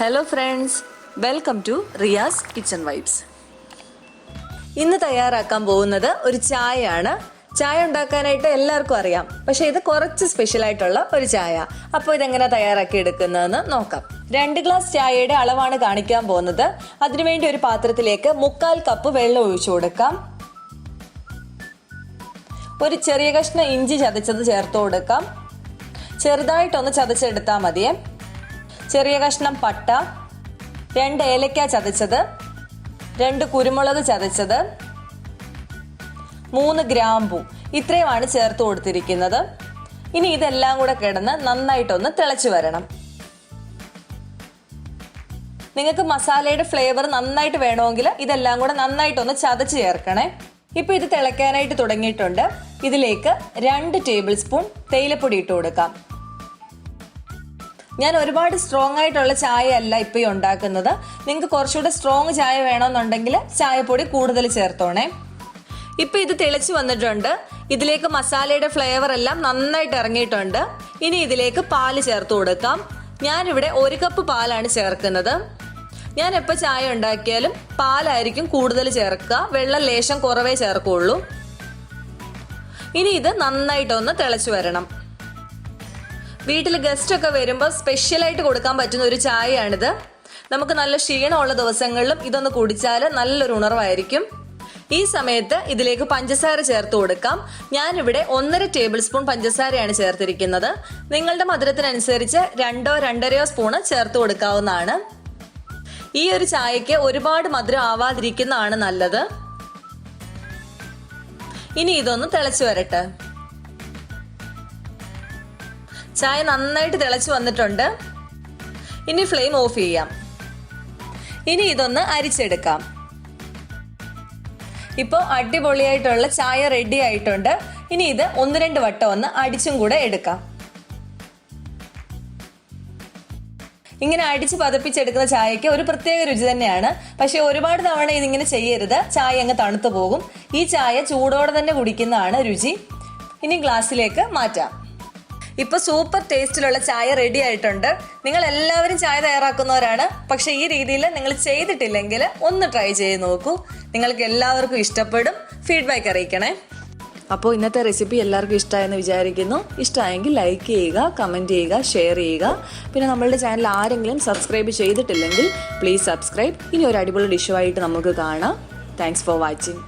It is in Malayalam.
Hello friends, welcome to Riya's Kitchen Vibes. ഇന്ന് തയ്യാറാക്കാൻ പോകുന്നത് ഒരു ചായയാണ്. ചായ ഉണ്ടാക്കാനായിട്ട് എല്ലാവർക്കും അറിയാം, പക്ഷേ ഇത് കുറച്ച് സ്പെഷ്യൽ ആയിട്ടുള്ള ഒരു ചായ. അപ്പോൾ ഇതെങ്ങനെ തയ്യാറാക്കി എടുക്കുന്നതെന്ന് നോക്കാം. 2 ഗ്ലാസ് ചായയുടെ അളവാണ് കാണിക്കാൻ പോകുന്നത്. അതിനുവേണ്ടി ഒരു പാത്രത്തിലേക്ക് 1/4 കപ്പ് വെള്ളം ഒഴിച്ചു കൊടുക്കാം. ഒരു ചെറിയ കഷ്ണം ഇഞ്ചി ചതച്ചത് ചേർത്ത് കൊടുക്കാം. ചെറുതായിട്ടൊന്ന് ചതച്ചെടുത്താൽ മതിയേ. ചെറിയ കഷ്ണം പട്ട, 2 ഏലക്ക ചതച്ചത്, 2 കുരുമുളക് ചതച്ചത്, 3 ഗ്രാമ്പൂ, ഇത്രയുമാണ് ചേർത്ത് കൊടുത്തിരിക്കുന്നത്. ഇനി ഇതെല്ലാം കൂടെ കിടന്ന് നന്നായിട്ടൊന്ന് തിളച്ചു വരണം. നിങ്ങൾക്ക് മസാലയുടെ ഫ്ലേവർ നന്നായിട്ട് വേണമെങ്കിൽ ഇതെല്ലാം കൂടെ നന്നായിട്ടൊന്ന് ചതച്ച് ചേർക്കണേ. ഇപ്പൊ ഇത് തിളയ്ക്കാനായിട്ട് തുടങ്ങിയിട്ടുണ്ട്. ഇതിലേക്ക് 2 ടേബിൾ സ്പൂൺ തേയിലപ്പൊടി ഇട്ട് കൊടുക്കാം. ഞാൻ ഒരുപാട് സ്ട്രോങ് ആയിട്ടുള്ള ചായ അല്ല ഇപ്പൊ ഉണ്ടാക്കുന്നത്. നിങ്ങൾക്ക് കുറച്ചുകൂടെ സ്ട്രോങ് ചായ വേണമെന്നുണ്ടെങ്കിൽ ചായപ്പൊടി കൂടുതൽ ചേർത്തോണേ. ഇപ്പൊ ഇത് തിളച്ചു വന്നിട്ടുണ്ട്. ഇതിലേക്ക് മസാലയുടെ ഫ്ലേവർ എല്ലാം നന്നായിട്ട് ഇറങ്ങിയിട്ടുണ്ട്. ഇനി ഇതിലേക്ക് പാല് ചേർത്ത് കൊടുക്കാം. ഞാനിവിടെ 1 കപ്പ് പാലാണ് ചേർക്കുന്നത്. ഞാൻ എപ്പോൾ ചായ ഉണ്ടാക്കിയാലും പാലായിരിക്കും കൂടുതൽ ചേർക്കുക. വെള്ളം ലേശം കുറവേ ചേർക്കുള്ളൂ. ഇനി ഇത് നന്നായിട്ടൊന്ന് തിളച്ചു വരണം. വീട്ടിൽ ഗസ്റ്റ് ഒക്കെ വരുമ്പോൾ സ്പെഷ്യലായിട്ട് കൊടുക്കാൻ പറ്റുന്ന ഒരു ചായയാണിത്. നമുക്ക് നല്ല ക്ഷീണമുള്ള ദിവസങ്ങളിലും ഇതൊന്ന് കുടിച്ചാൽ നല്ലൊരു ഉണർവായിരിക്കും. ഈ സമയത്ത് ഇതിലേക്ക് പഞ്ചസാര ചേർത്ത് കൊടുക്കാം. ഞാനിവിടെ 1.5 ടേബിൾ സ്പൂൺ പഞ്ചസാരയാണ് ചേർത്തിരിക്കുന്നത്. നിങ്ങളുടെ മധുരത്തിനനുസരിച്ച് 2-2.5 സ്പൂണ് ചേർത്ത് കൊടുക്കാവുന്നതാണ്. ഈ ഒരു ചായക്ക് ഒരുപാട് മധുരം ആവാതിരിക്കുന്നതാണ് നല്ലത്. ഇനി ഇതൊന്ന് തിളച്ചു വരട്ടെ. ചായ നന്നായിട്ട് തിളച്ചു വന്നിട്ടുണ്ട്. ഇനി ഫ്ലെയിം ഓഫ് ചെയ്യാം. ഇനി ഇതൊന്ന് അരിച്ചെടുക്കാം. ഇപ്പോൾ അടിപൊളിയായിട്ടുള്ള ചായ റെഡി ആയിട്ടുണ്ട്. ഇനി ഇത് 1-2 വട്ടം ഒന്ന് അടിച്ചും കൂടെ എടുക്കാം. ഇങ്ങനെ അടിച്ച് പതപ്പിച്ചെടുക്കുന്ന ചായക്ക് ഒരു പ്രത്യേക രുചി തന്നെയാണ്. പക്ഷെ ഒരുപാട് തവണ ഇതിങ്ങനെ ചെയ്യരുത്, ചായ അങ്ങ് തണുത്തു പോകും. ഈ ചായ ചൂടോടെ തന്നെ കുടിക്കുന്നതാണ് രുചി. ഇനി ഗ്ലാസ്സിലേക്ക് മാറ്റാം. ഇപ്പൊ സൂപ്പർ ടേസ്റ്റിലുള്ള ചായ റെഡി ആയിട്ടുണ്ട്. നിങ്ങൾ എല്ലാവരും ചായ തയ്യാറാക്കുന്നവരാണ്, പക്ഷെ ഈ രീതിയിൽ നിങ്ങൾ ചെയ്തിട്ടില്ലെങ്കിൽ ഒന്ന് ട്രൈ ചെയ്ത് നോക്കൂ. നിങ്ങൾക്ക് എല്ലാവർക്കും ഇഷ്ടപ്പെടും. ഫീഡ്ബാക്ക് അറിയിക്കണേ. അപ്പോൾ ഇന്നത്തെ റെസിപ്പി എല്ലാവർക്കും ഇഷ്ടമായെന്ന് വിചാരിക്കുന്നു. ഇഷ്ടമായെങ്കിൽ ലൈക്ക് ചെയ്യുക, കമൻറ്റ് ചെയ്യുക, ഷെയർ ചെയ്യുക. പിന്നെ നമ്മളുടെ ചാനൽ ആരെങ്കിലും സബ്സ്ക്രൈബ് ചെയ്തിട്ടില്ലെങ്കിൽ പ്ലീസ് സബ്സ്ക്രൈബ്. ഇനി ഒരു അടിപൊളി ഡിഷുമായിട്ട് നമുക്ക് കാണാം. Thanks for watching.